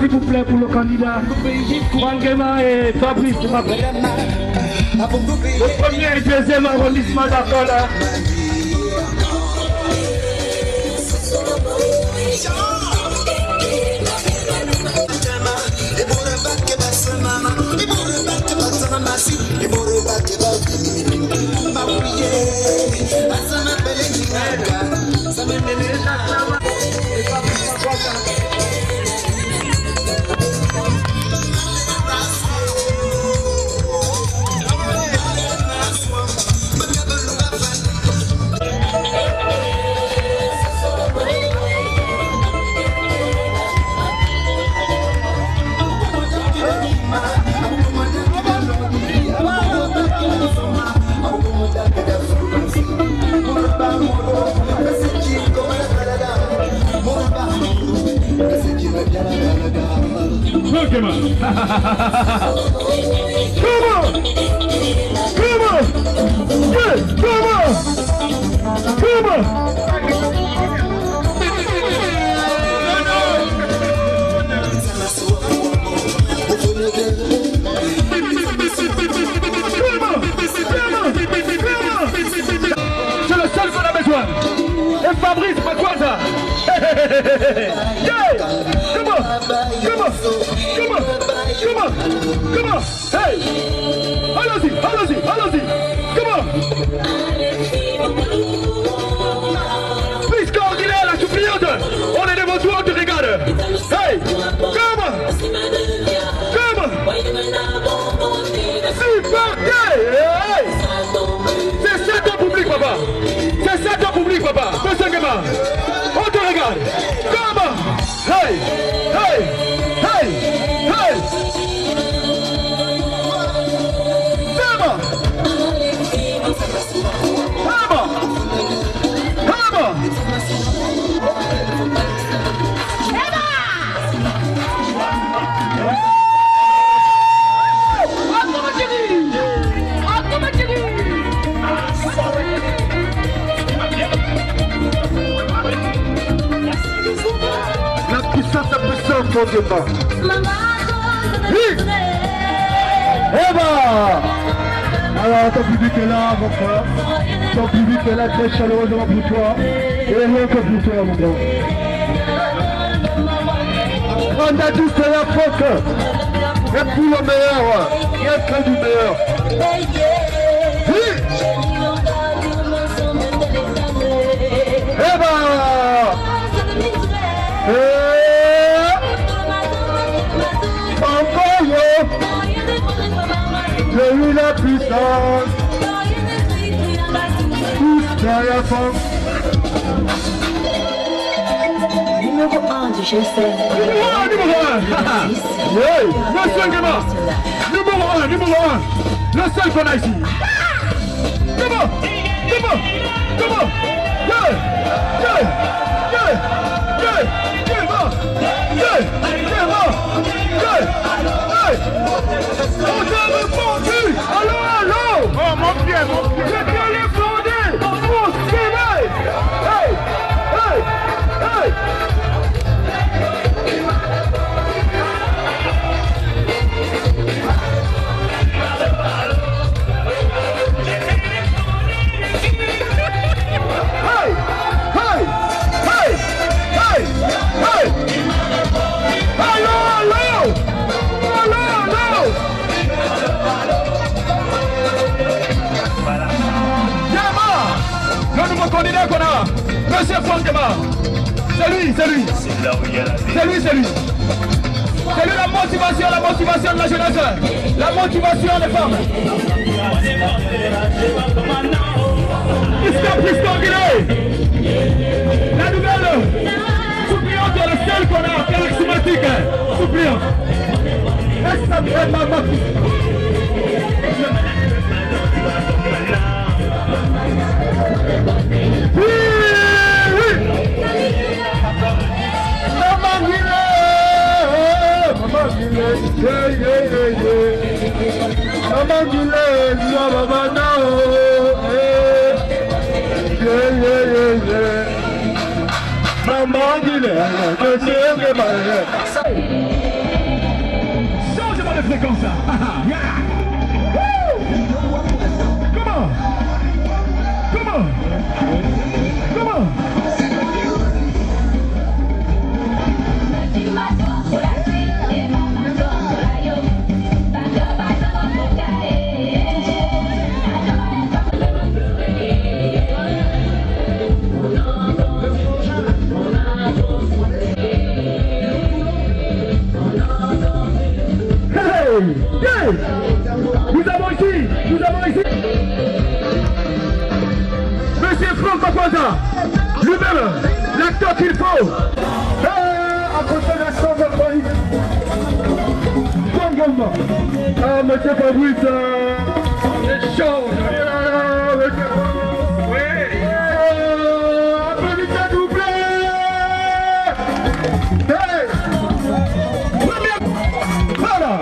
s'il vous plaît, pour le candidat. Wangema et Fabrice, tu m'appelles. Le premier et deuxième arrondissement d'accord là. Come on! Come on! Yeah, come on! Come on! C'est le seul qu'on a besoin! Et Fabrice, pas quoi ça? Yeah! Come on! Come on! Come on! Come on! Come on! Hey! Allons-y! Allons-y! Allons-y! Come on! Puisqu'on est la suppliante, on est devant toi, on te regarde! Hey! Come on! Come on! Super! Hey! C'est ça ton public, papa! C'est ça ton public, papa! Monsieur Guéma! On te regarde! Come on! Hey! Hey! Hey! Hey! Come on! Come on! Come on! La puissance ton débat. Oui. Eh ben, alors ton public est là, mon frère. Ton public est là très chaleureusement pour toi. Et rien que pour toi, mon gars. On a tous de la faute. Et pour le meilleur, il y a que du meilleur. Oui. Eh ben, j'ai eu la puissance, tous derrière femme. Numéro 1 du GSM. Numéro 1, numéro 1. Oui, monsieur Guéma. Numéro 1. Le seul qu'on a ici. Comment? Yeah. On t'a répondu. Allô. Oh mon pied. J'ai bien répondu. Mon soleil. Hey. Le nouveau candidat qu'on a, monsieur Franck Guéma. C'est lui. C'est lui la motivation de la jeunesse, la motivation des femmes. Piston Guinée. La nouvelle suppliante, la seule qu'on a, charismatique, suppliante. Est-ce que ça me fait ma Changez-moi de fréquence là. Comment? Comment? Comment? Nous avons ici Monsieur Franck Makwanda, lui-même, l'acteur qu'il faut. À côté de l'action de Paris. Ah, monsieur Fabrice, c'est chaud. Oui. Applaudissez, s'il vous plaît. Hey. Voilà.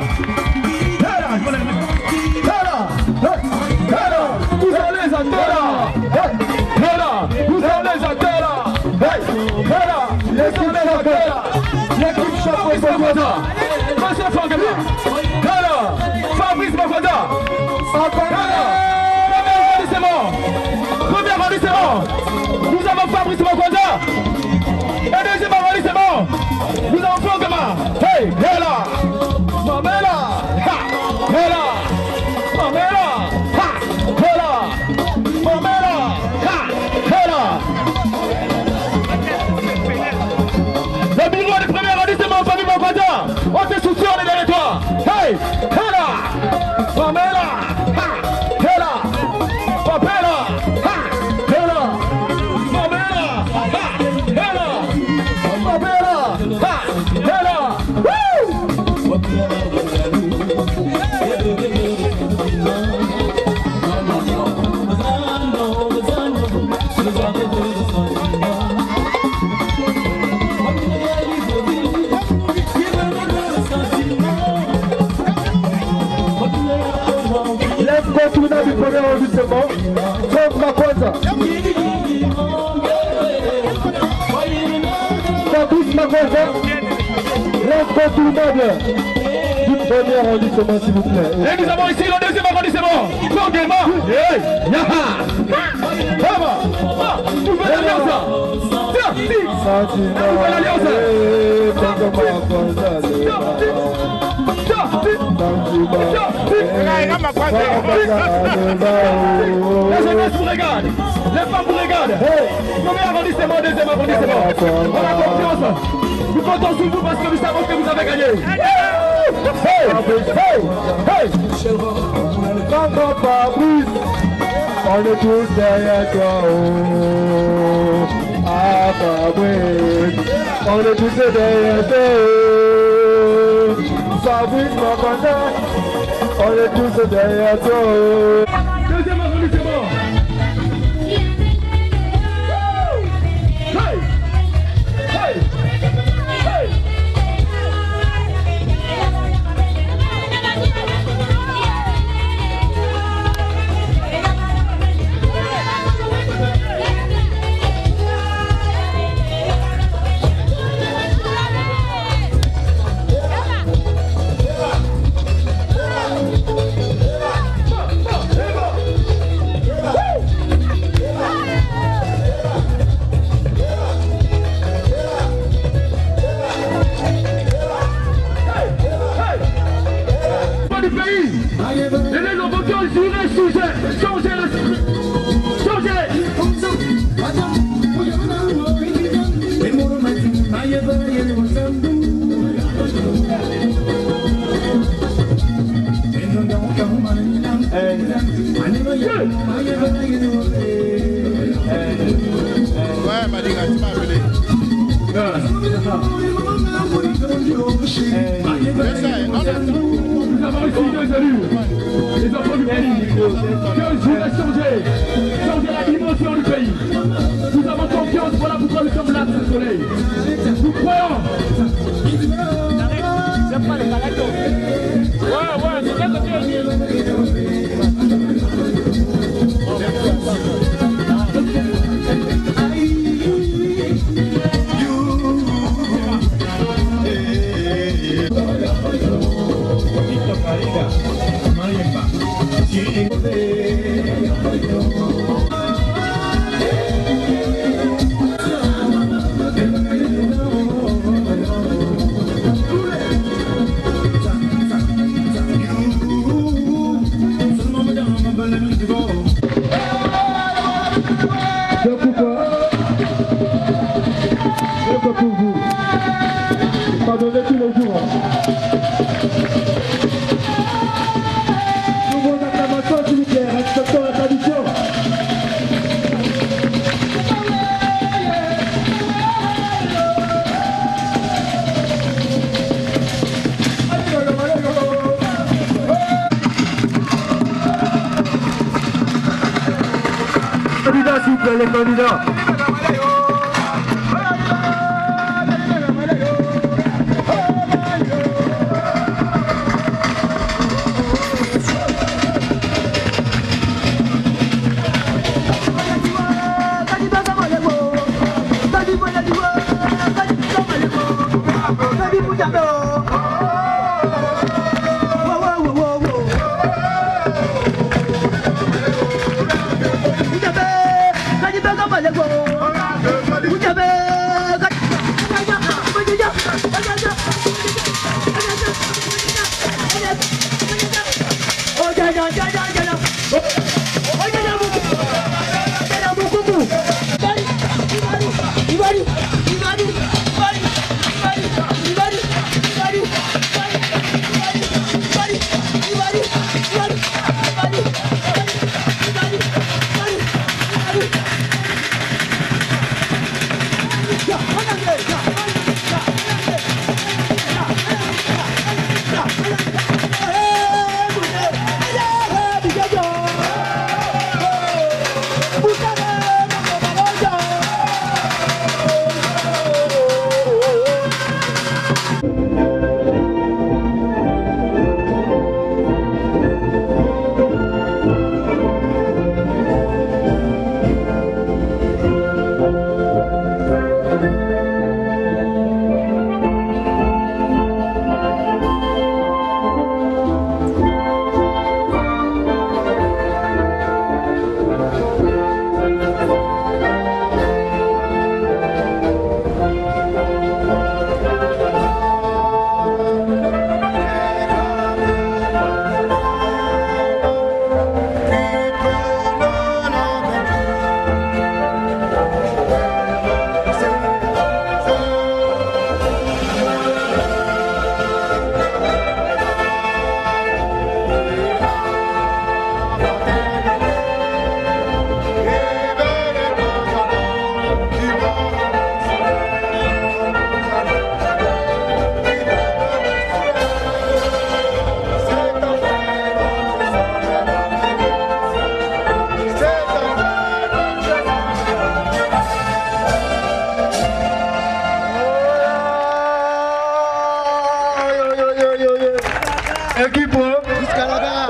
Vous allez à terre. Voilà. Vous allez à terre. Voilà. L'équipe chapeau. L'équipe chapeau Makwanda. Monsieur Fangama. Voilà. Fabrice Makwanda. Voilà. Premier arrondissement. Nous avons Fabrice Makwanda. Et deuxième arrondissement. Nous avons Fangama. Hey, voilà. Mamela. Ha. Voilà. Mamela. Ha. Voilà. Mamela. Ha. Voilà. Le bureau du premier arrondissement, famille Makwanda. On te soutient, on est derrière toi. Hey. Voilà. Mamela. Ha. Voilà. Papela. Ha. Voilà. Mamela. Ha. Voilà. Mamela. Ha. Voilà. Woo! L'incontournable du premier arrondissement, Franck Makwanda. Fabrice Makwanda, l'incontournable du premier arrondissement, s'il vous plaît. Et nous avons ici le deuxième arrondissement, Fangama. Nouvelle alliance. Nouvelle alliance. La jeunesse vous regarde, les femmes vous regardent. Premier arrondissement, deuxième arrondissement. On a confiance. Nous comptons sur vous parce que nous savons que vous avez gagné. Hey, hey, hey. Franck Fabrice, on est tous derrière toi. Ah Fabrice, on est tous derrière toi. Fabrice Makwanda, on est tous derrière toi. Deuxième arrondissement. Hey! Hey! Hey! Changer la dimension du pays. Nous avons confiance, voilà pourquoi nous sommes là sous le soleil. Nous croyons. J'aime pas les balados. Ouais, c'est bien que tu es. donner tous les jours. Nous vos acclamations, s'il vous plaît, respectons la tradition. Candidats, s'il vous plaît, les candidats.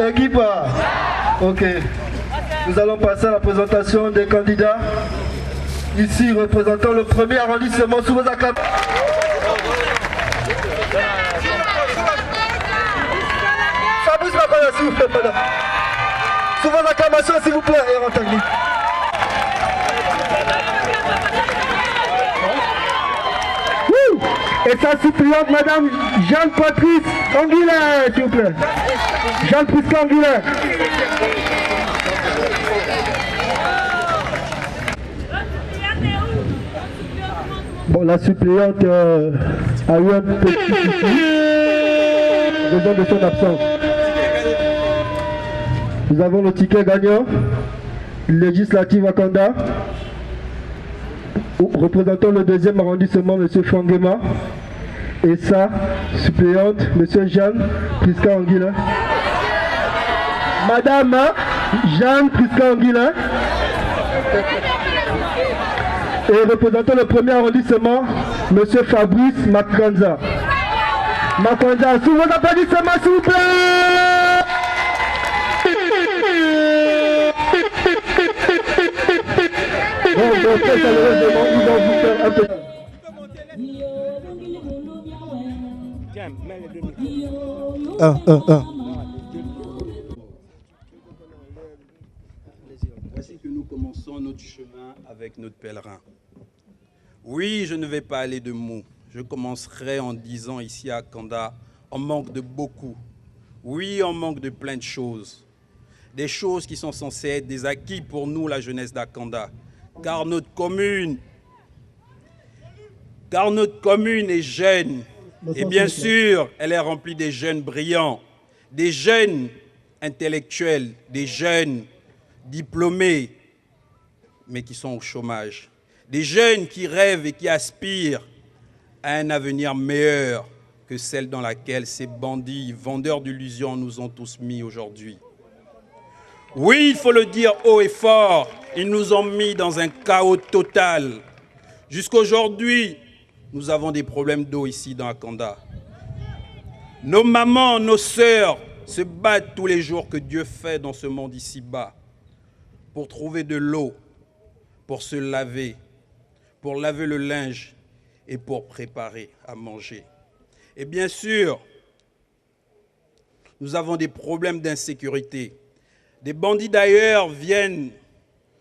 Équipe. Ok. Nous allons passer à la présentation des candidats. Ici, représentant le premier arrondissement sous vos acclamations. Fabrice Makoya, s'il vous plaît, madame. Sous vos acclamations, s'il vous plaît, et Rentagny. Et sa suppléante, madame Jeanne-Patrice Anguilin, s'il vous plaît. Jeanne-Patrice Anguilin. Bon, la suppléante a eu un petit souci, raison de son absence. Nous avons le ticket gagnant, législative à Kanda, représentant le deuxième arrondissement, M. Fangema, et sa suppléante, M. Jeanne Priska Anguilin. Madame Jeanne Priska Anguilin. Et représentant le premier arrondissement, M. Fabrice Makanza. Makanza, sous vos applaudissements, s'il vous plaît. Bon, très chaleureusement, nous allons vous faire un peu. Voici que nous commençons notre chemin avec notre pèlerin. Oui, je ne vais pas aller de mots. Je commencerai en disant ici à Kanda, on manque de beaucoup. Oui, on manque de plein de choses. Des choses qui sont censées être des acquis pour nous, la jeunesse d'Akanda. Car notre commune est jeune. Et bien sûr, elle est remplie des jeunes brillants, des jeunes intellectuels, des jeunes diplômés, mais qui sont au chômage. Des jeunes qui rêvent et qui aspirent à un avenir meilleur que celle dans laquelle ces bandits, vendeurs d'illusions, nous ont tous mis aujourd'hui. Oui, il faut le dire haut et fort, ils nous ont mis dans un chaos total. Jusqu'aujourd'hui, nous avons des problèmes d'eau ici dans Akanda. Nos mamans, nos sœurs se battent tous les jours que Dieu fait dans ce monde ici-bas pour trouver de l'eau, pour se laver, pour laver le linge et pour préparer à manger. Et bien sûr, nous avons des problèmes d'insécurité. Des bandits d'ailleurs viennent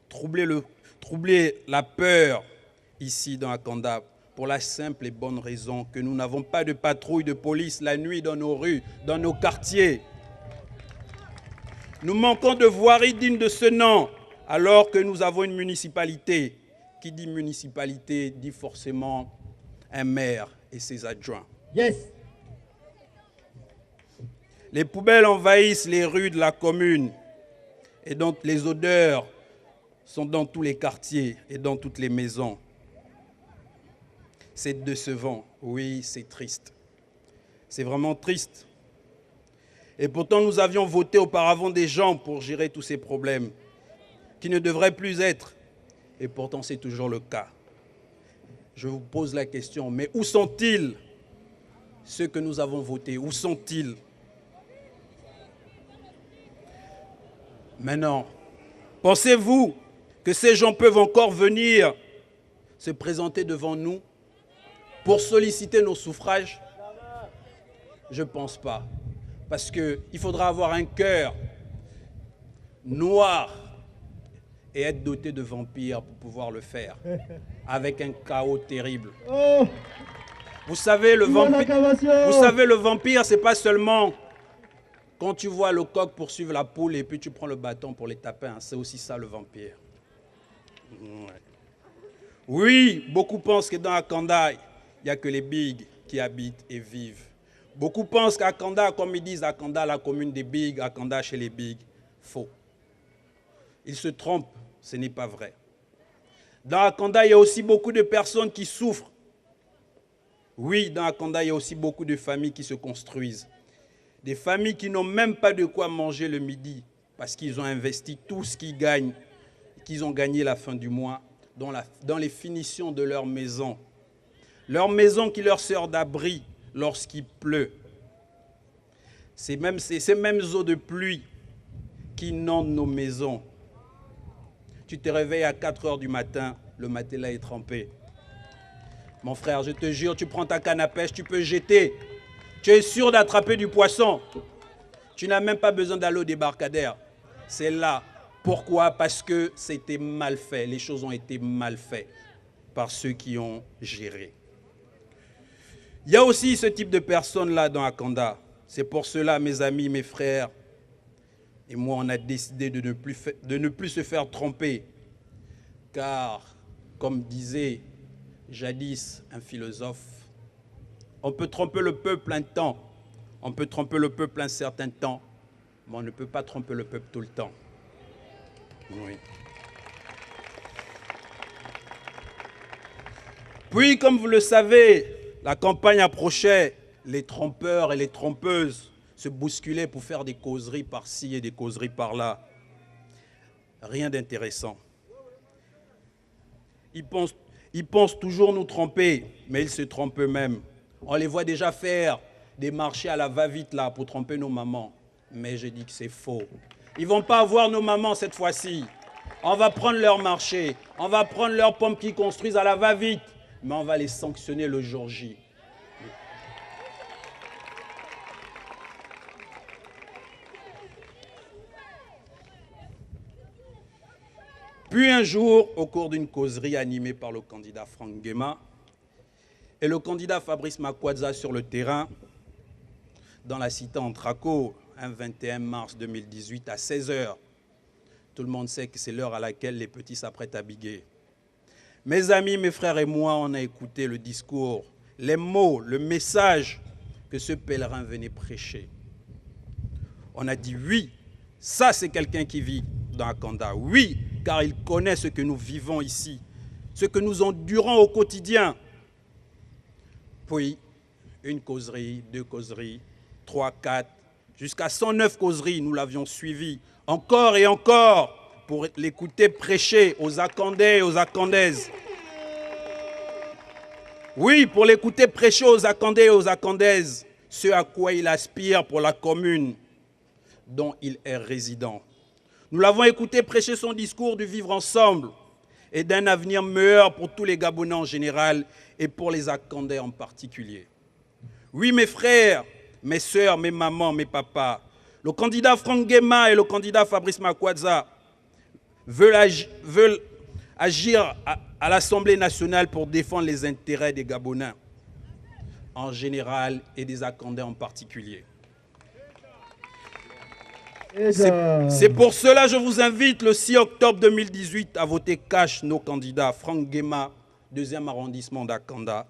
troubler la peur ici dans Akanda pour la simple et bonne raison que nous n'avons pas de patrouille de police la nuit dans nos rues, dans nos quartiers. Nous manquons de voiries dignes de ce nom alors que nous avons une municipalité. Qui dit municipalité dit forcément un maire et ses adjoints. Yes. Les poubelles envahissent les rues de la commune et donc les odeurs sont dans tous les quartiers et dans toutes les maisons. C'est décevant, oui, c'est triste. C'est vraiment triste. Et pourtant, nous avions voté auparavant des gens pour gérer tous ces problèmes qui ne devraient plus être. Et pourtant, c'est toujours le cas. Je vous pose la question, mais où sont-ils, ceux que nous avons votés? Où sont-ils? Maintenant, pensez-vous que ces gens peuvent encore venir se présenter devant nous pour solliciter nos suffrages? Je ne pense pas. Parce qu'il faudra avoir un cœur noir et être doté de vampires pour pouvoir le faire, avec un chaos terrible. Oh. Vous savez, le vampire, ce n'est pas seulement quand tu vois le coq poursuivre la poule et puis tu prends le bâton pour les taper, hein, c'est aussi ça le vampire. Ouais. Oui, beaucoup pensent que dans Akanda, il n'y a que les bigs qui habitent et vivent. Beaucoup pensent qu'Akanda, comme ils disent, Akanda, la commune des bigs, Akanda chez les bigs, faux. Ils se trompent, ce n'est pas vrai. Dans Akanda, il y a aussi beaucoup de personnes qui souffrent. Oui, dans Akanda, il y a aussi beaucoup de familles qui se construisent. Des familles qui n'ont même pas de quoi manger le midi parce qu'ils ont investi tout ce qu'ils gagnent, qu'ils ont gagné la fin du mois dans les finitions de leur maison. Leur maison qui leur sert d'abri lorsqu'il pleut. C'est ces mêmes eaux de pluie qui inondent nos maisons. Tu te réveilles à 4 heures du matin, le matelas est trempé. Mon frère, je te jure, tu prends ta canne à pêche, tu peux jeter. Tu es sûr d'attraper du poisson. Tu n'as même pas besoin d'aller au débarcadère. C'est là. Pourquoi? Parce que c'était mal fait. Les choses ont été mal faites par ceux qui ont géré. Il y a aussi ce type de personnes-là dans Akanda. C'est pour cela, mes amis, mes frères, et moi, on a décidé de ne plus se faire tromper. Car, comme disait jadis un philosophe, on peut tromper le peuple un temps, on peut tromper le peuple un certain temps, mais on ne peut pas tromper le peuple tout le temps. Oui. Puis, comme vous le savez, la campagne approchait, les trompeurs et les trompeuses se bousculaient pour faire des causeries par-ci et des causeries par-là. Rien d'intéressant. Ils pensent toujours nous tromper, mais ils se trompent eux-mêmes. On les voit déjà faire des marchés à la va-vite là pour tromper nos mamans. Mais je dis que c'est faux. Ils ne vont pas avoir nos mamans cette fois-ci. On va prendre leur marché, on va prendre leurs pommes qu'ils construisent à la va-vite, mais on va les sanctionner le jour J. Puis un jour, au cours d'une causerie animée par le candidat Franck Nguema et le candidat Fabrice Makwadza sur le terrain, dans la cité Antraco, un 21 mars 2018 à 16 h. Tout le monde sait que c'est l'heure à laquelle les petits s'apprêtent à biguer. Mes amis, mes frères et moi, on a écouté le discours les mots, le message que ce pèlerin venait prêcher. On a dit oui, ça c'est quelqu'un qui vit dans Akanda. Oui, car il connaît ce que nous vivons ici, ce que nous endurons au quotidien. Puis, une causerie, 2 causeries, 3, 4, jusqu'à 109 causeries, nous l'avions suivi, encore et encore, pour l'écouter prêcher aux Akandais et aux Akandaises. Oui, pour l'écouter prêcher aux Akandais et aux Akandaises, ce à quoi il aspire pour la commune dont il est résident. Nous l'avons écouté prêcher son discours du vivre ensemble et d'un avenir meilleur pour tous les Gabonais en général et pour les Akandais en particulier. Oui, mes frères, mes sœurs, mes mamans, mes papas, le candidat Franck Nguema et le candidat Fabrice Makwadza veulent agir à l'Assemblée nationale pour défendre les intérêts des Gabonais en général et des Akandais en particulier. C'est pour cela que je vous invite le 6 octobre 2018 à voter cash nos candidats Franck Nguema, 2e arrondissement d'Akanda,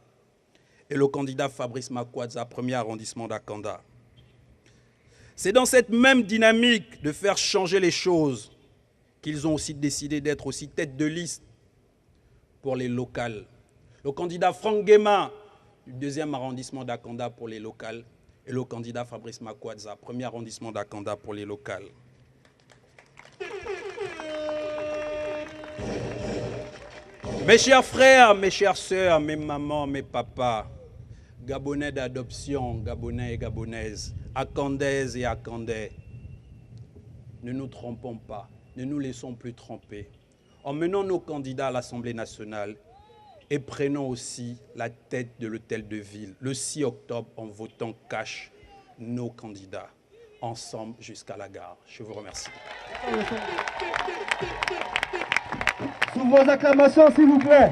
et le candidat Fabrice Makwadza, 1er arrondissement d'Akanda. C'est dans cette même dynamique de faire changer les choses qu'ils ont aussi décidé d'être aussi tête de liste pour les locales. Le candidat Franck Nguema, du 2e arrondissement d'Akanda pour les locales, et le candidat Fabrice Makwadza, 1er arrondissement d'Akanda pour les locales. Mes chers frères, mes chères sœurs, mes mamans, mes papas, Gabonais d'adoption, Gabonais et Gabonaises, Akandaises et Akandais, ne nous trompons pas, ne nous laissons plus tromper. Emmenons nos candidats à l'Assemblée nationale et prenons aussi la tête de l'hôtel de ville le 6 octobre en votant cash nos candidats, ensemble jusqu'à la gare. Je vous remercie. Sous vos acclamations, s'il vous plaît.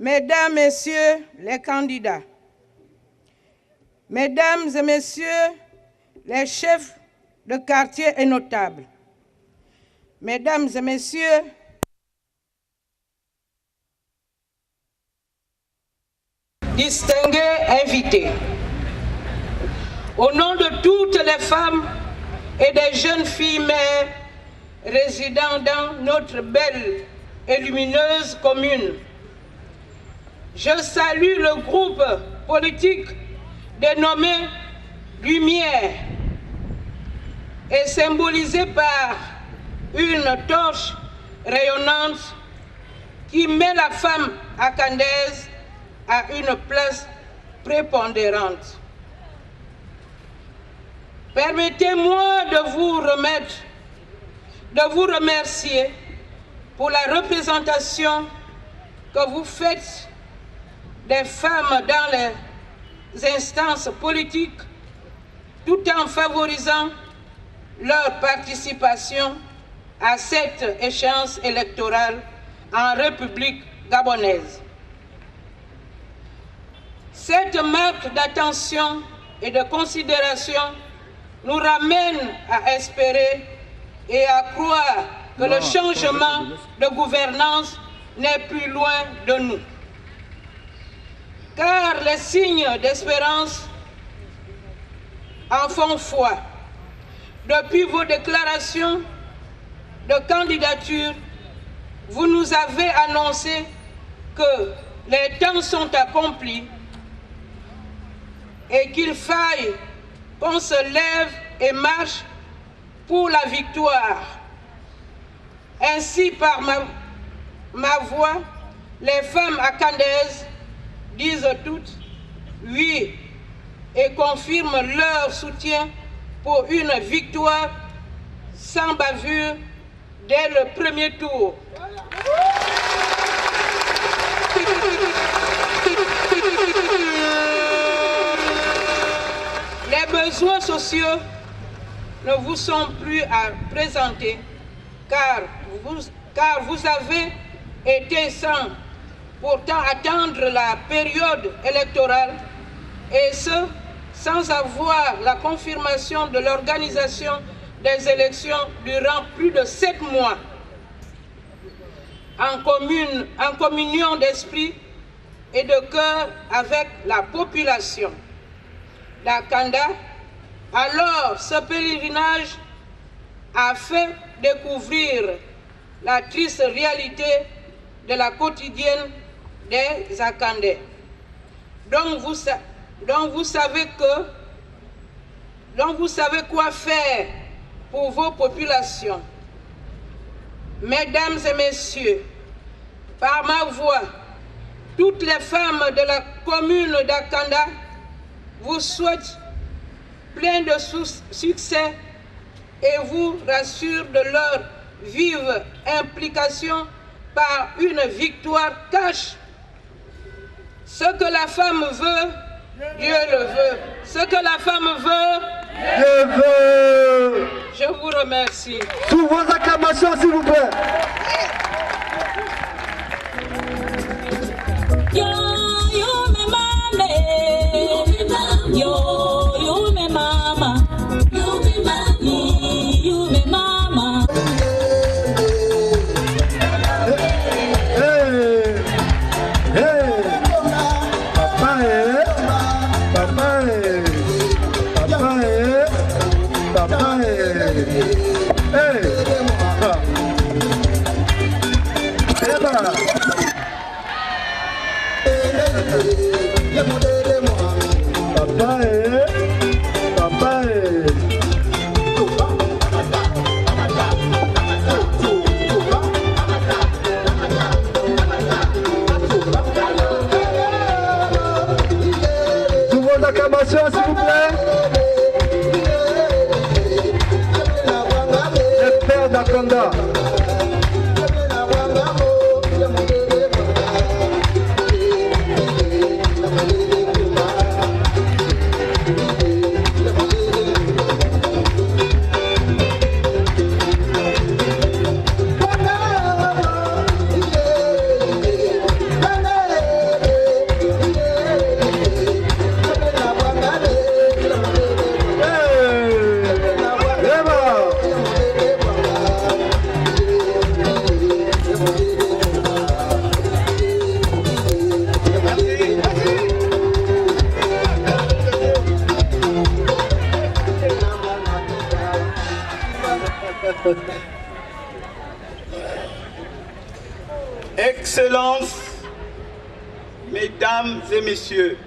Mesdames, Messieurs les candidats, Mesdames et Messieurs les chefs de quartier et notables, Mesdames et Messieurs, distingués invités, au nom de toutes les femmes et des jeunes filles mères résidant dans notre belle et lumineuse commune, je salue le groupe politique dénommé Lumière et symbolisé par une torche rayonnante qui met la femme akandaise à une place prépondérante. Permettez-moi de vous remercier pour la représentation que vous faites des femmes dans les instances politiques, tout en favorisant leur participation à cette échéance électorale en République gabonaise. Cette marque d'attention et de considération nous ramène à espérer et à croire que le changement de gouvernance n'est plus loin de nous. Car les signes d'espérance en font foi. Depuis vos déclarations de candidature, vous nous avez annoncé que les temps sont accomplis et qu'il faille qu'on se lève et marche pour la victoire. Ainsi, par ma voix, les femmes akandaises disent toutes oui et confirment leur soutien pour une victoire sans bavure dès le premier tour. Les besoins sociaux ne vous sont plus à présenter car vous avez été sans pourtant attendre la période électorale et ce, sans avoir la confirmation de l'organisation des élections durant plus de 7 mois. En communion d'esprit et de cœur avec la population d'Akanda, alors ce pèlerinage a fait découvrir la triste réalité de la quotidienne des Akandais. Donc vous savez quoi faire pour vos populations. Mesdames et messieurs, par ma voix, toutes les femmes de la commune d'Akanda vous souhaitent plein de succès et vous rassurent de leur vive implication par une victoire cash. Ce que la femme veut, Dieu le veut. Ce que la femme veut, Dieu veut. Je vous remercie. Sous vos acclamations, s'il vous plaît. S'il vous plaît. Le père d'Akanda. Excellences, Mesdames et Messieurs,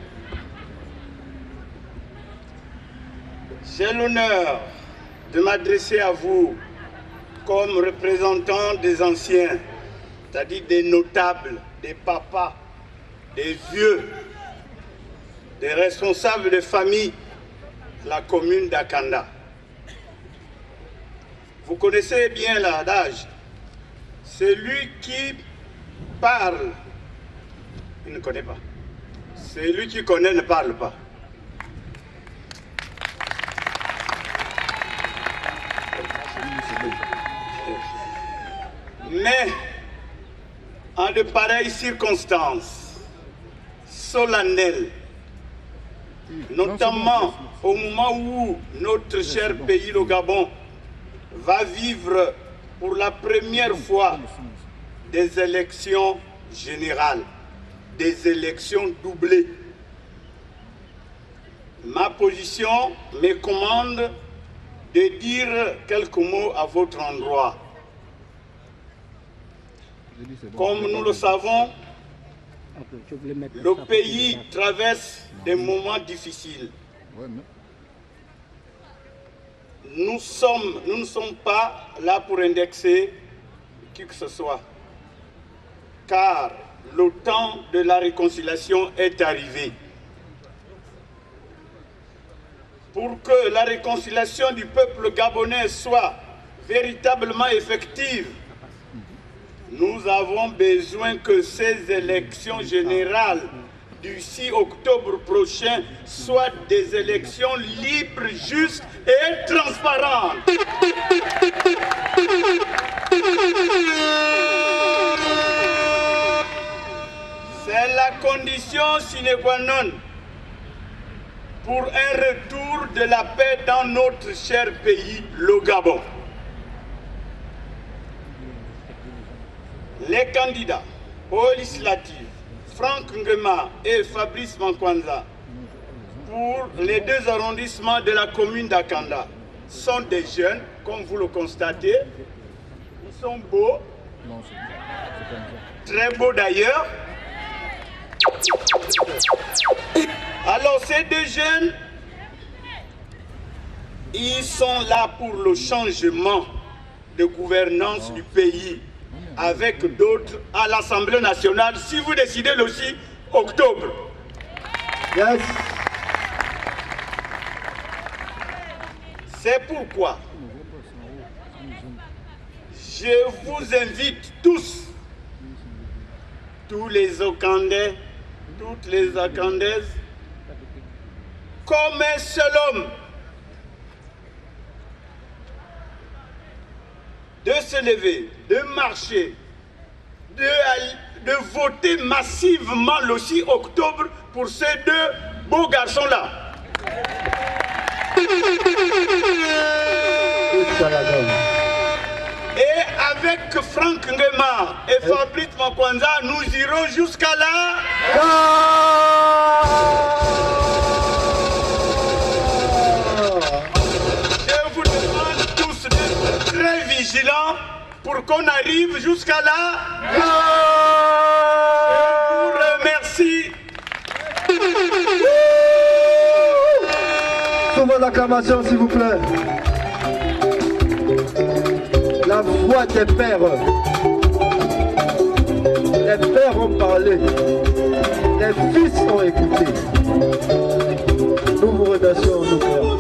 j'ai l'honneur de m'adresser à vous comme représentant des anciens, c'est-à-dire des notables, des papas, des vieux, des responsables de famille de la commune d'Akanda. Vous connaissez bien l'adage, celui qui parle, il ne connaît pas. Celui qui connaît ne parle pas. Mais, en de pareilles circonstances solennelles, notamment au moment où notre cher pays, le Gabon, va vivre pour la première fois des élections générales, des élections doublées. Ma position me commande de dire quelques mots à votre endroit. Comme nous le savons, le pays traverse des moments difficiles. Nous ne sommes pas là pour indexer qui que ce soit, car le temps de la réconciliation est arrivé. Pour que la réconciliation du peuple gabonais soit véritablement effective, nous avons besoin que ces élections générales du 6 octobre prochain soient des élections libres, justes et transparentes. C'est la condition sine qua non pour un retour de la paix dans notre cher pays, le Gabon. Les candidats aux législatives, Franck Nguema et Fabrice Mankwanza, pour les 2 arrondissements de la commune d'Akanda, sont des jeunes, comme vous le constatez. Ils sont beaux, très beaux d'ailleurs. Alors ces 2 jeunes, ils sont là pour le changement de gouvernance du pays, avec d'autres à l'Assemblée nationale, si vous décidez le 6 octobre. Yes. C'est pourquoi je vous invite tous les Okandais, toutes les Akandaises, comme un seul homme, de se lever, de marcher, de voter massivement le 6 octobre pour ces 2 beaux garçons-là. Et avec Franck Nguema et Fabrice Mankwanza, nous irons jusqu'à là. Je vous demande tous d'être très vigilants pour qu'on arrive jusqu'à là. Je vous remercie. Souvent l'acclamation, s'il vous plaît. La voix des pères. Les pères ont parlé. Les fils ont écouté. Nous vous remercions, nos pères.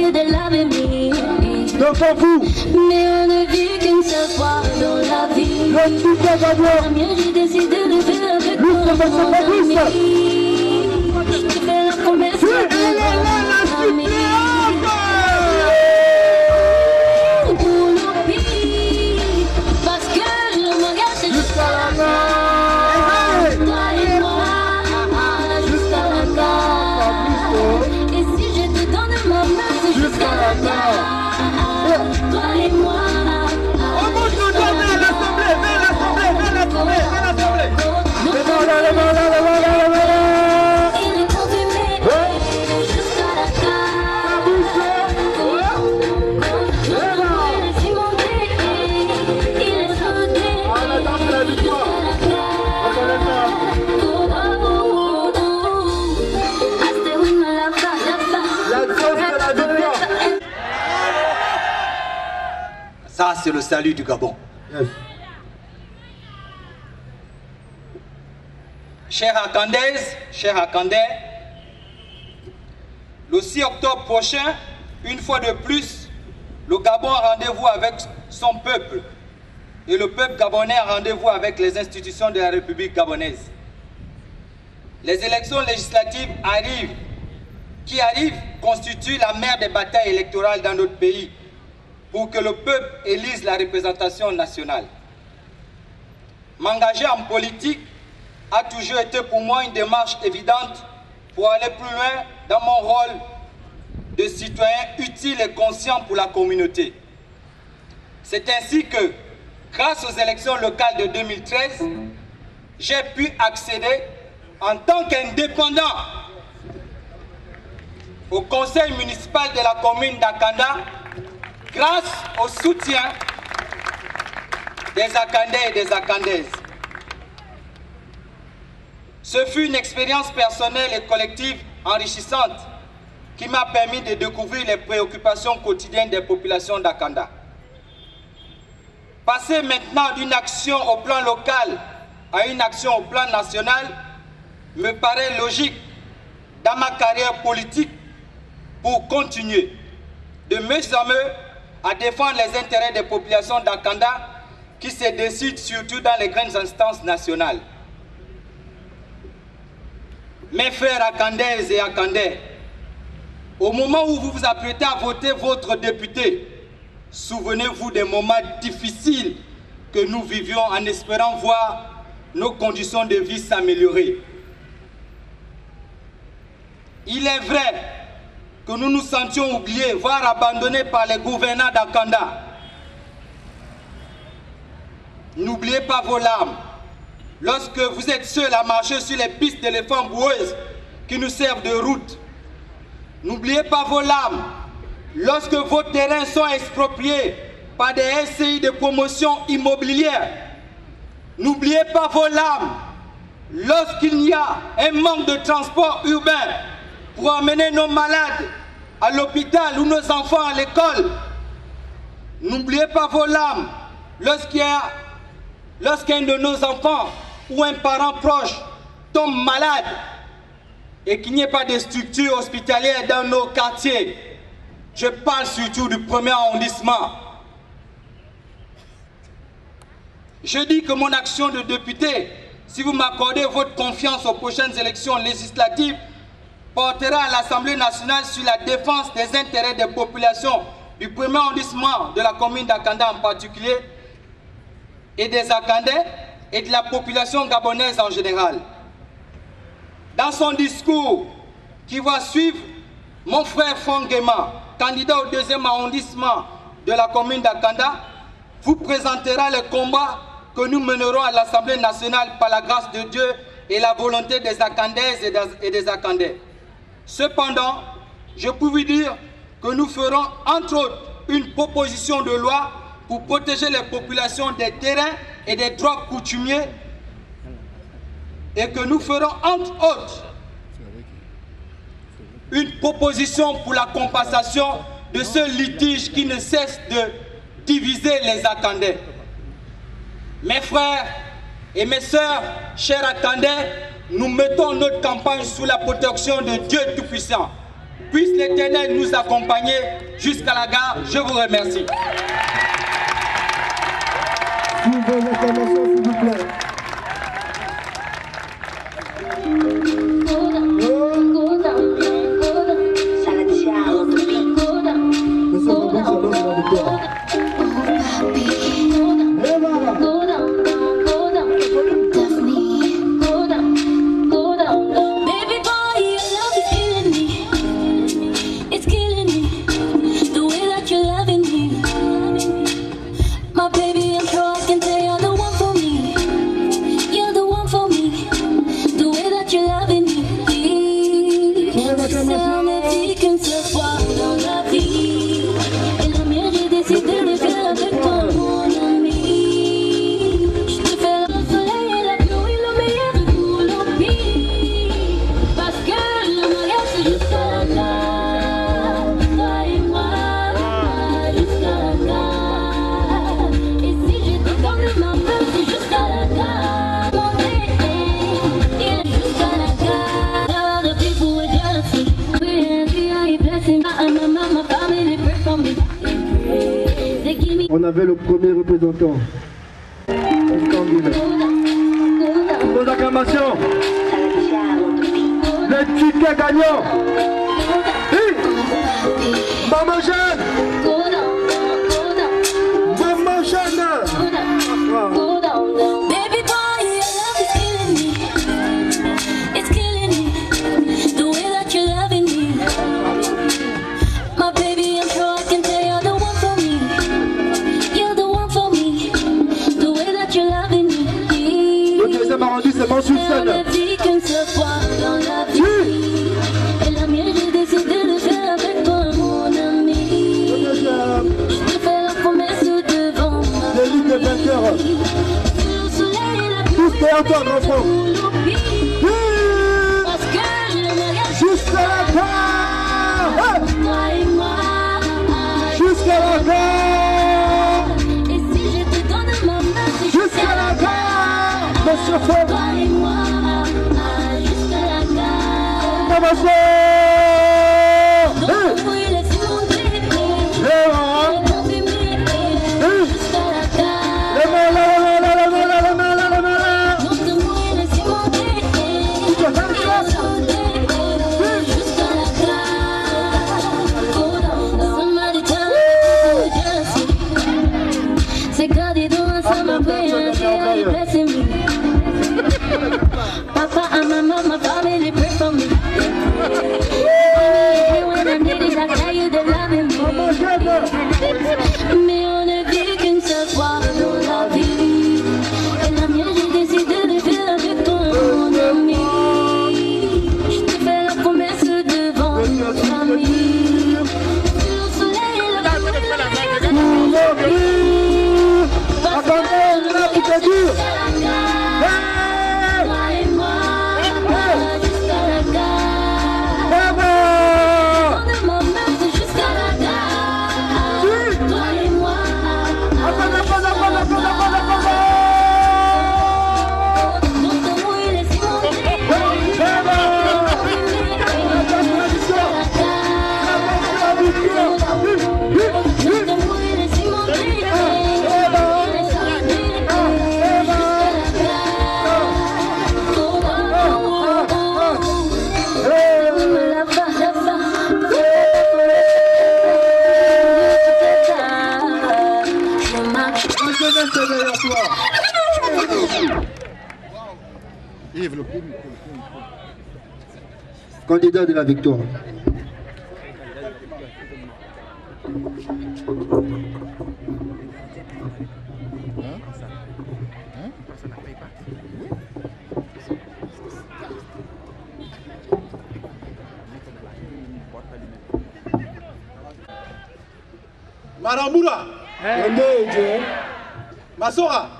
veille de l'avenir. Devant vous, Mais on ne vit qu'une seule fois dans la vie. le super gagnant, Bien, j'ai décidé de faire avec Luc toi de Vincent mon Fabrice. ami. Je fais la promesse Oui, elle est là, la ami. suppléante. Pour le pire, parce que le mariage c'est jusqu'à la mort. Toi et moi, jusqu'à la mort. Et si je te donne ma main, c'est jusqu'à la mort. Toi et moi. On monte le doigt vers l'Assemblée, vers l'Assemblée, vers l'Assemblée, vers l'Assemblée. Les mains là, les mains là, les mains là, les mains là. Il est confirmé jusqu'à la carte. Il est cimenté, il est soudé. Ah, la danse de la victoire. La danse de la victoire. Ça, c'est le salut du Gabon. Yes. Chers Akandaises, chers Akandais, le 6 octobre prochain, une fois de plus, le Gabon a rendez-vous avec son peuple et le peuple gabonais a rendez-vous avec les institutions de la République gabonaise. Les élections législatives qui arrivent constituent la mère des batailles électorales dans notre pays pour que le peuple élise la représentation nationale. M'engager en politique a toujours été pour moi une démarche évidente pour aller plus loin dans mon rôle de citoyen utile et conscient pour la communauté. C'est ainsi que, grâce aux élections locales de 2013, j'ai pu accéder en tant qu'indépendant au conseil municipal de la commune d'Akanda grâce au soutien des Akandais et des Akandaises. Ce fut une expérience personnelle et collective enrichissante qui m'a permis de découvrir les préoccupations quotidiennes des populations d'Akanda. Passer maintenant d'une action au plan local à une action au plan national me paraît logique dans ma carrière politique pour continuer de mieux en mieux à défendre les intérêts des populations d'Akanda qui se décident surtout dans les grandes instances nationales. Mes frères Akandaises et Akandais, au moment où vous vous apprêtez à voter votre député, souvenez-vous des moments difficiles que nous vivions en espérant voir nos conditions de vie s'améliorer. Il est vrai que nous nous sentions oubliés, voire abandonnés par les gouvernants d'Akanda. N'oubliez pas vos larmes lorsque vous êtes seuls à marcher sur les pistes d'éléphants boueuses qui nous servent de route. N'oubliez pas vos larmes lorsque vos terrains sont expropriés par des SCI de promotion immobilière. N'oubliez pas vos larmes lorsqu'il y a un manque de transport urbain pour emmener nos malades à l'hôpital ou nos enfants à l'école. N'oubliez pas vos larmes lorsqu'un de nos enfants ou un parent proche tombe malade et qu'il n'y ait pas de structure hospitalière dans nos quartiers. Je parle surtout du premier arrondissement. Je dis que mon action de député, si vous m'accordez votre confiance aux prochaines élections législatives, portera à l'Assemblée nationale sur la défense des intérêts des populations du premier arrondissement de la commune d'Akanda en particulier, et des Akandais et de la population gabonaise en général. Dans son discours qui va suivre, mon frère Franck Guéma, candidat au 2e arrondissement de la commune d'Akanda, vous présentera le combat que nous mènerons à l'Assemblée nationale par la grâce de Dieu et la volonté des Akandaises et des Akandais. Cependant, je peux vous dire que nous ferons entre autres une proposition de loi pour protéger les populations des terrains et des droits coutumiers et que nous ferons entre autres une proposition pour la compensation de ce litige qui ne cesse de diviser les Akandais. Mes frères et mes sœurs, chers Akandais, nous mettons notre campagne sous la protection de Dieu Tout-Puissant. Puisse l'Éternel nous accompagner jusqu'à la gare. Je vous remercie. Pour vos acclamations, s'il vous plaît. Monsieur le Gabon, c'est la victoire. On avait le premier représentant. Vos acclamations. Le ticket gagnant. Maman jeune. Maman jeune. Baby boy, your love is killing me. It's killing me. The way that you're loving me. My baby, I'm sure I can tell you're the one for me. You're the one for me. The way that you're loving me. Le deuxième arrondi, c'est bon sur scène. La vie qu'une seule fois dans la vie. Et la mienne, j'ai décidé de faire avec toi, mon ami. Je te fais la promesse devant ma L'élite des vainqueurs. Tous derrière toi, grand frère. Parce que le mariage Jusqu'à la fin. toi et moi. Jusqu'à la fin. Et si je te donne ma main, c'est Jusqu'à la fin. Monsieur Femme. toi et moi. Jusqu'à la gare. Maman jeune. Donc oui, laisse-moi t'aimer. Confirmer. Jusqu'à la gare. Donc oui, laisse-moi t'aimer. Jusqu'à la gare. Somebody tell me jealousy. Say God, you doing something great, and you're blessing me. Papa and mama, my family pray for me. When I need it, I tell you they loving me. Mais on ne vit qu'une seule fois dans la vie. Et la mienne, j'ai décidé de faire avec toi, mon ami. Je te fais la promesse devant ma famille. Le soleil et la pluie, Attendez, là, qui te dit. toi et moi, jusqu'à la gare. De ma main, c'est jusqu'à la gare. Toi et moi, donc moi, laisse-moi t'aimer. Candidat de la victoire. Marambura, Masora,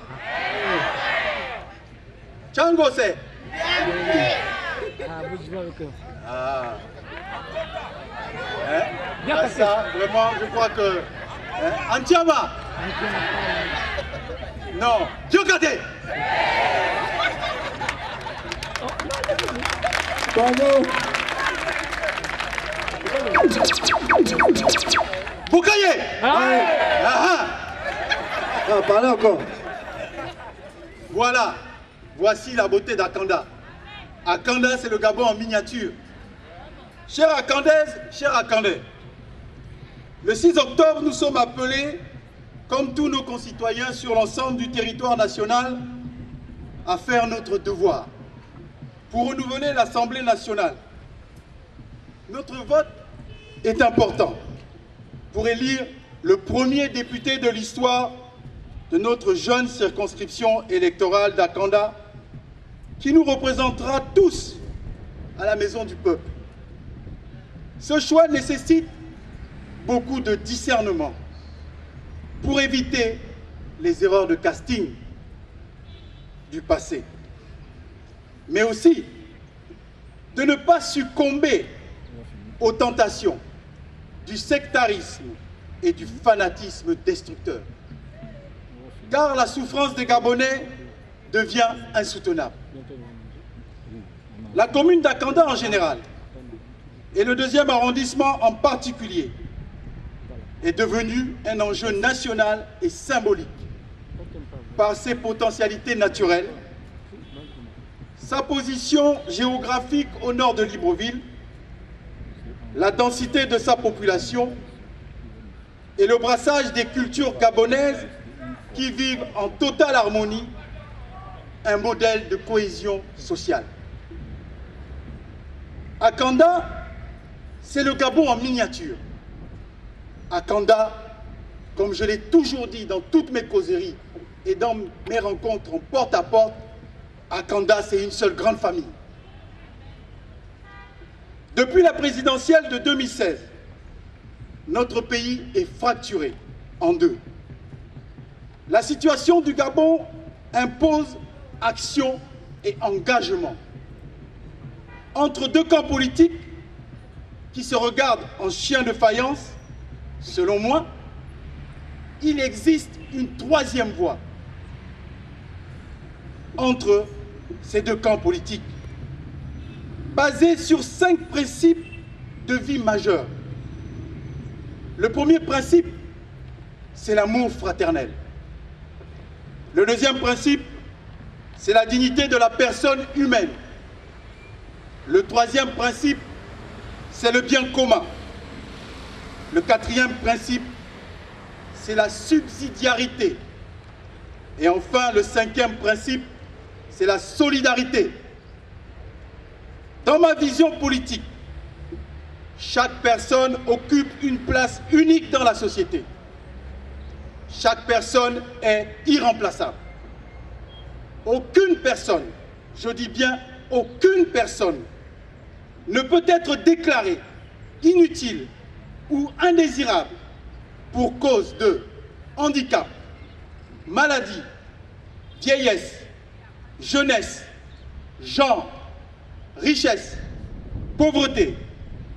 Changose. Ah. Hein? Ça, vraiment, je crois que... Hein? Antiama. Non, Diokate. Bravo. Boukaye. Parlez encore. Voilà, voici la beauté d'Akanda. Akanda, c'est le Gabon en miniature. Chers Akandaises, chers Akandais, le 6 octobre, nous sommes appelés, comme tous nos concitoyens sur l'ensemble du territoire national, à faire notre devoir pour renouveler l'Assemblée nationale. Notre vote est important pour élire le premier député de l'histoire de notre jeune circonscription électorale d'Akanda, qui nous représentera tous à la Maison du Peuple. Ce choix nécessite beaucoup de discernement pour éviter les erreurs de casting du passé, mais aussi de ne pas succomber aux tentations du sectarisme et du fanatisme destructeur. Car la souffrance des Gabonais devient insoutenable. La commune d'Akanda en général, et le 2e arrondissement en particulier, est devenu un enjeu national et symbolique par ses potentialités naturelles, sa position géographique au nord de Libreville, la densité de sa population et le brassage des cultures gabonaises qui vivent en totale harmonie, un modèle de cohésion sociale. Akanda, c'est le Gabon en miniature. Akanda, comme je l'ai toujours dit dans toutes mes causeries et dans mes rencontres en porte-à-porte, Akanda, c'est une seule grande famille. Depuis la présidentielle de 2016, notre pays est fracturé en deux. La situation du Gabon impose action et engagement entre deux camps politiques qui se regardent en chiens de faïence. Selon moi, il existe une troisième voie entre ces deux camps politiques, basée sur 5 principes de vie majeurs. Le premier principe, c'est l'amour fraternel. Le deuxième principe, c'est la dignité de la personne humaine. Le troisième principe, c'est le bien commun. Le quatrième principe, c'est la subsidiarité. Et enfin, le cinquième principe, c'est la solidarité. Dans ma vision politique, chaque personne occupe une place unique dans la société. Chaque personne est irremplaçable. Aucune personne, je dis bien aucune personne, ne peut être déclarée inutile ou indésirable pour cause de handicap, maladie, vieillesse, jeunesse, genre, richesse, pauvreté,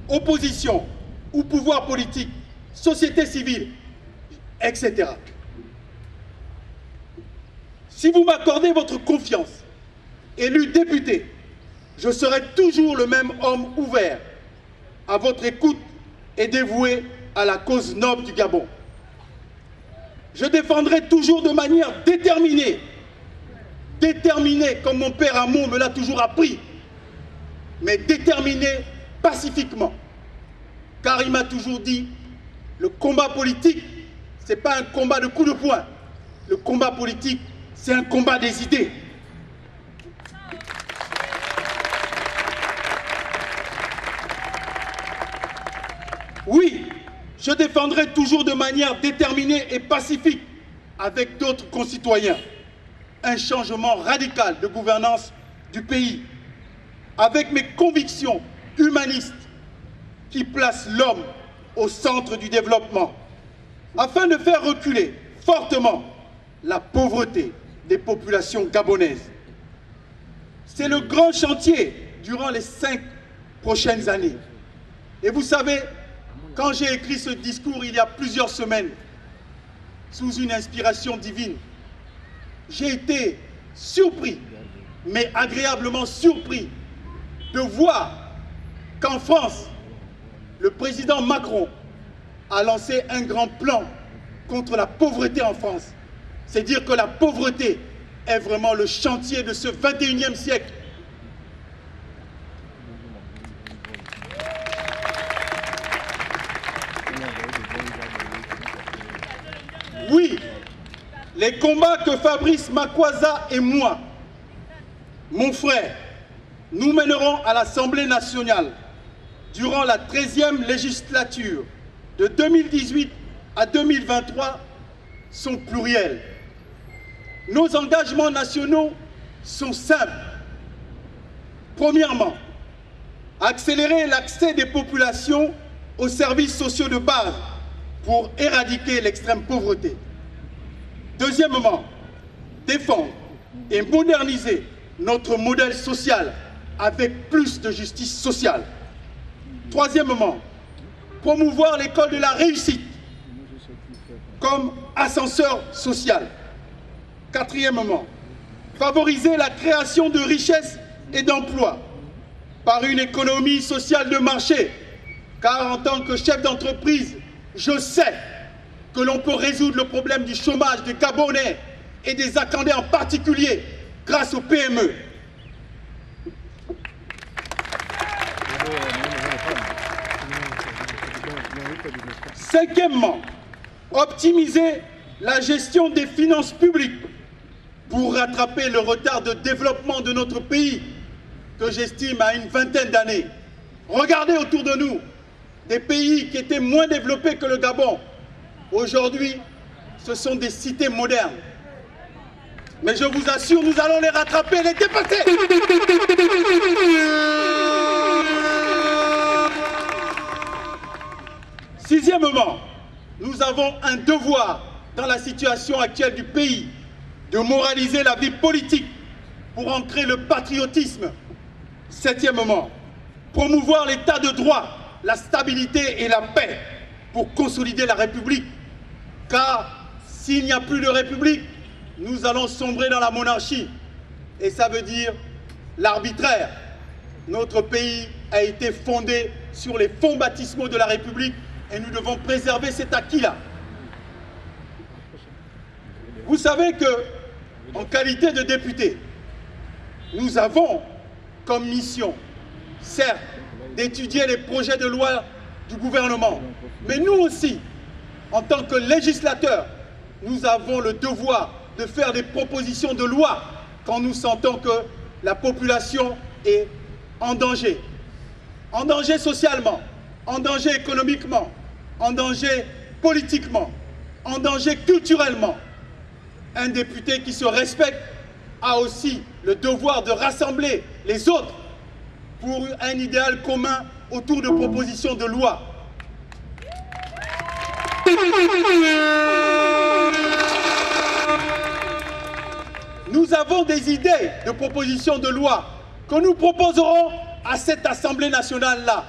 opposition ou pouvoir politique, société civile, etc. Si vous m'accordez votre confiance, élu député, je serai toujours le même homme ouvert à votre écoute et dévoué à la cause noble du Gabon. Je défendrai toujours de manière déterminée, comme mon père Hamon me l'a toujours appris, mais déterminée pacifiquement. Car il m'a toujours dit, le combat politique, ce n'est pas un combat de coups de poing. Le combat politique, c'est un combat des idées. Oui, je défendrai toujours de manière déterminée et pacifique, avec d'autres concitoyens, un changement radical de gouvernance du pays, avec mes convictions humanistes qui placent l'homme au centre du développement, afin de faire reculer fortement la pauvreté des populations gabonaises. C'est le grand chantier durant les 5 prochaines années. Et vous savez, quand j'ai écrit ce discours il y a plusieurs semaines, sous une inspiration divine, j'ai été surpris, mais agréablement surpris, de voir qu'en France, le président Macron a lancé un grand plan contre la pauvreté en France. C'est dire que la pauvreté est vraiment le chantier de ce 21e siècle. Oui, les combats que Fabrice Makwasa et moi, mon frère, nous mènerons à l'Assemblée nationale durant la 13e législature de 2018 à 2023 sont pluriels. Nos engagements nationaux sont simples. Premièrement, accélérer l'accès des populations aux services sociaux de base pour éradiquer l'extrême pauvreté. Deuxièmement, défendre et moderniser notre modèle social avec plus de justice sociale. Troisièmement, promouvoir l'école de la réussite comme ascenseur social. Quatrièmement, favoriser la création de richesses et d'emplois par une économie sociale de marché, car en tant que chef d'entreprise, je sais que l'on peut résoudre le problème du chômage des Gabonais et des Akandais en particulier grâce aux PME. Cinquièmement, optimiser la gestion des finances publiques pour rattraper le retard de développement de notre pays que j'estime à une vingtaine d'années. Regardez autour de nous, des pays qui étaient moins développés que le Gabon. Aujourd'hui, ce sont des cités modernes. Mais je vous assure, nous allons les rattraper et les dépasser. Sixièmement, nous avons un devoir dans la situation actuelle du pays de moraliser la vie politique pour ancrer le patriotisme. Septièmement, promouvoir l'état de droit, la stabilité et la paix pour consolider la République. Car s'il n'y a plus de République, nous allons sombrer dans la monarchie. Et ça veut dire l'arbitraire. Notre pays a été fondé sur les fonds baptismaux de la République et nous devons préserver cet acquis-là. Vous savez que, en qualité de député, nous avons comme mission, certes, d'étudier les projets de loi du gouvernement, mais nous aussi, en tant que législateurs, nous avons le devoir de faire des propositions de loi quand nous sentons que la population est en danger socialement, en danger économiquement, en danger politiquement, en danger culturellement. Un député qui se respecte a aussi le devoir de rassembler les autres pour un idéal commun autour de propositions de loi. Nous avons des idées de propositions de loi que nous proposerons à cette Assemblée nationale-là.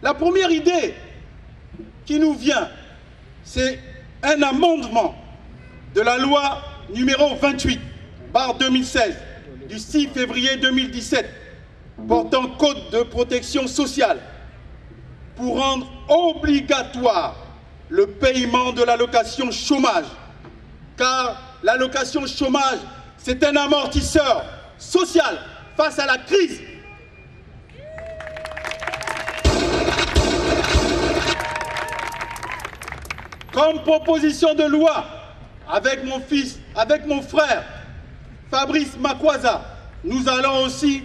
La première idée qui nous vient, c'est un amendement de la loi numéro 28/2016 du 6 février 2017 portant code de protection sociale pour rendre obligatoire le paiement de l'allocation chômage, car l'allocation chômage, c'est un amortisseur social face à la crise. Comme proposition de loi, avec mon frère Fabrice Makwasa, nous allons aussi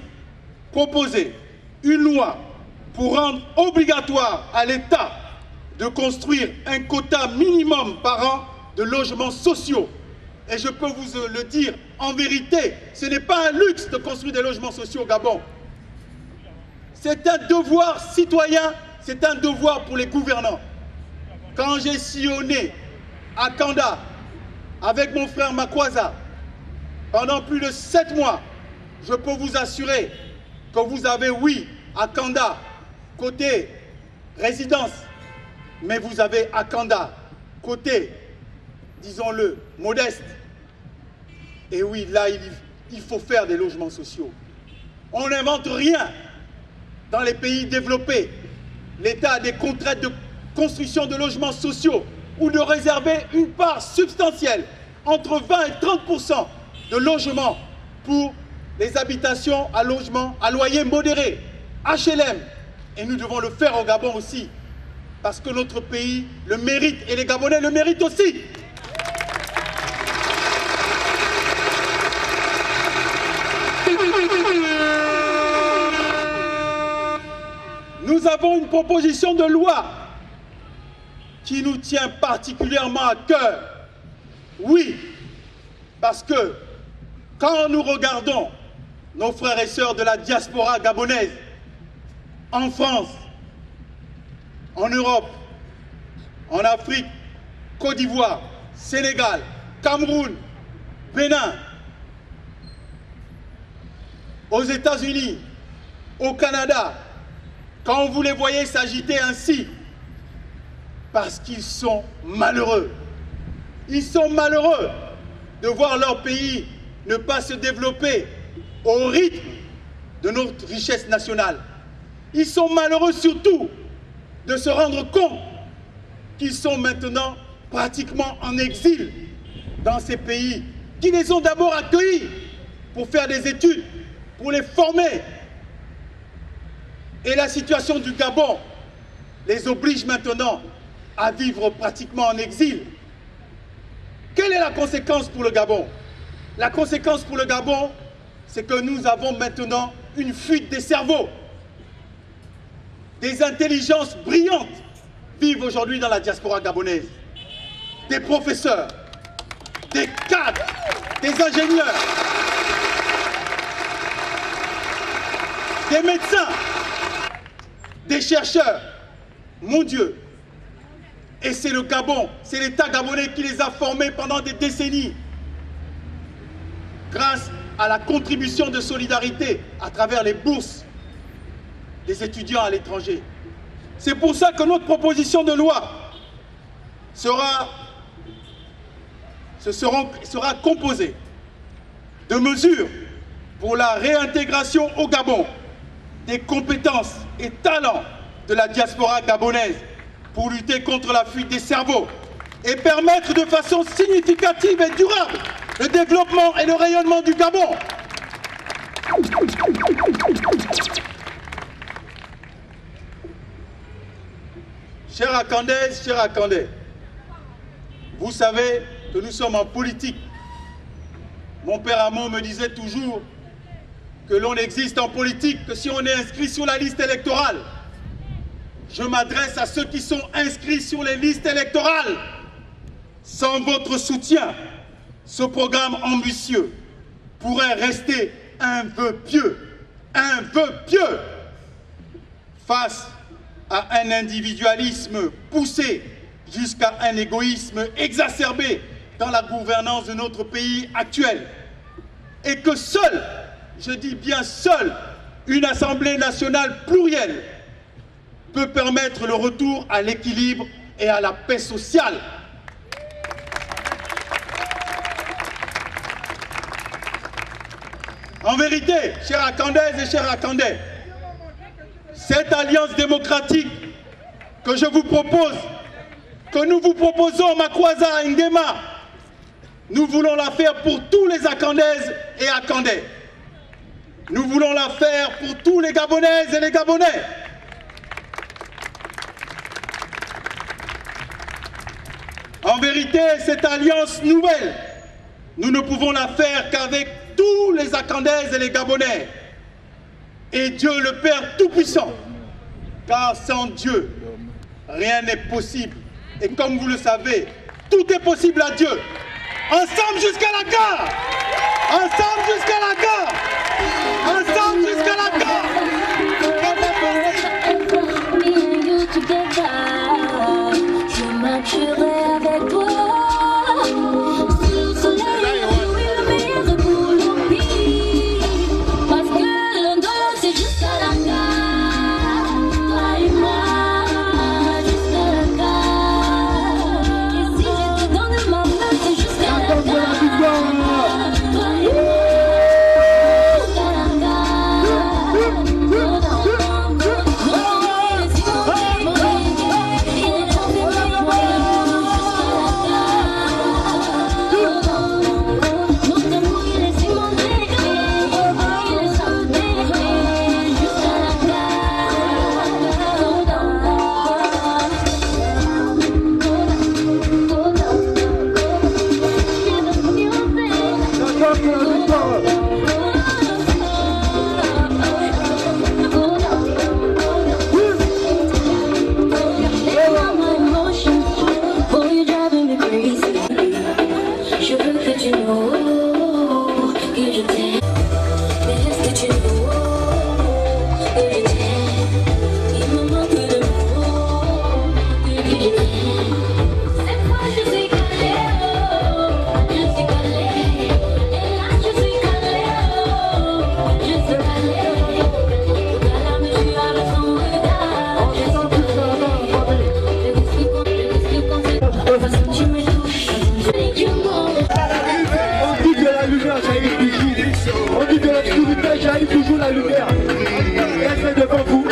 proposer une loi pour rendre obligatoire à l'État de construire un quota minimum par an de logements sociaux. Et je peux vous le dire, en vérité, ce n'est pas un luxe de construire des logements sociaux au Gabon. C'est un devoir citoyen, c'est un devoir pour les gouvernants. Quand j'ai sillonné à Kanda avec mon frère Makwasa pendant plus de 7 mois, je peux vous assurer que vous avez, oui, à Kanda, côté résidence, mais vous avez à Kanda, côté, disons-le, modeste. Et oui, là, il faut faire des logements sociaux. On n'invente rien dans les pays développés. l'État a des contraintes de construction de logements sociaux ou de réserver une part substantielle, entre 20 et 30% de logements pour les habitations à logement, à loyer modéré, HLM. Et nous devons le faire au Gabon aussi, parce que notre pays le mérite et les Gabonais le méritent aussi. Nous avons une proposition de loi qui nous tient particulièrement à cœur. Oui, parce que quand nous regardons nos frères et sœurs de la diaspora gabonaise, en France, en Europe, en Afrique, Côte d'Ivoire, Sénégal, Cameroun, Bénin, aux États-Unis, au Canada, quand vous les voyez s'agiter ainsi, parce qu'ils sont malheureux. Ils sont malheureux de voir leur pays ne pas se développer au rythme de notre richesse nationale. Ils sont malheureux surtout de se rendre compte qu'ils sont maintenant pratiquement en exil dans ces pays qui les ont d'abord accueillis pour faire des études, pour les former. Et la situation du Gabon les oblige maintenant à vivre pratiquement en exil. Quelle est la conséquence pour le Gabon? La conséquence pour le Gabon, c'est que nous avons maintenant une fuite des cerveaux. Des intelligences brillantes vivent aujourd'hui dans la diaspora gabonaise. Des professeurs, des cadres, des ingénieurs, des médecins, des chercheurs. Mon Dieu! Et c'est le Gabon, c'est l'État gabonais qui les a formés pendant des décennies. Grâce à la contribution de solidarité à travers les bourses des étudiants à l'étranger. C'est pour ça que notre proposition de loi sera composée de mesures pour la réintégration au Gabon des compétences et talents de la diaspora gabonaise pour lutter contre la fuite des cerveaux et permettre de façon significative et durable le développement et le rayonnement du Gabon. Chers Akandaises, chers Akandais, vous savez que nous sommes en politique. Mon père Hamon me disait toujours que l'on n'existe en politique que si on est inscrit sur la liste électorale. Je m'adresse à ceux qui sont inscrits sur les listes électorales. Sans votre soutien, ce programme ambitieux pourrait rester un vœu pieux. Un vœu pieux face à un individualisme poussé jusqu'à un égoïsme exacerbé dans la gouvernance de notre pays actuel. Et que seule, je dis bien seule, une Assemblée nationale plurielle peut permettre le retour à l'équilibre et à la paix sociale. En vérité, chers Akandaises et chers Akandais, cette alliance démocratique que je vous propose, que nous vous proposons, Makwaza Ngema, nous voulons la faire pour tous les Akandaises et Akandais. Nous voulons la faire pour tous les Gabonaises et les Gabonais. En vérité, cette alliance nouvelle, nous ne pouvons la faire qu'avec tous les Akandaises et les Gabonais. Et Dieu le Père Tout-Puissant, car sans Dieu, rien n'est possible. Et comme vous le savez, tout est possible à Dieu. Ensemble jusqu'à la gare! Ensemble jusqu'à la gare! Ensemble jusqu'à la gare! Je marcherai avec toi. Sous le soleil, le meilleur pour le pays. Parce que Londres, c'est jusqu'à la gare. Toi et moi, jusqu'à la gare. Et si je te donne ma main, c'est jusqu'à la gare. Toi et moi. devant vous.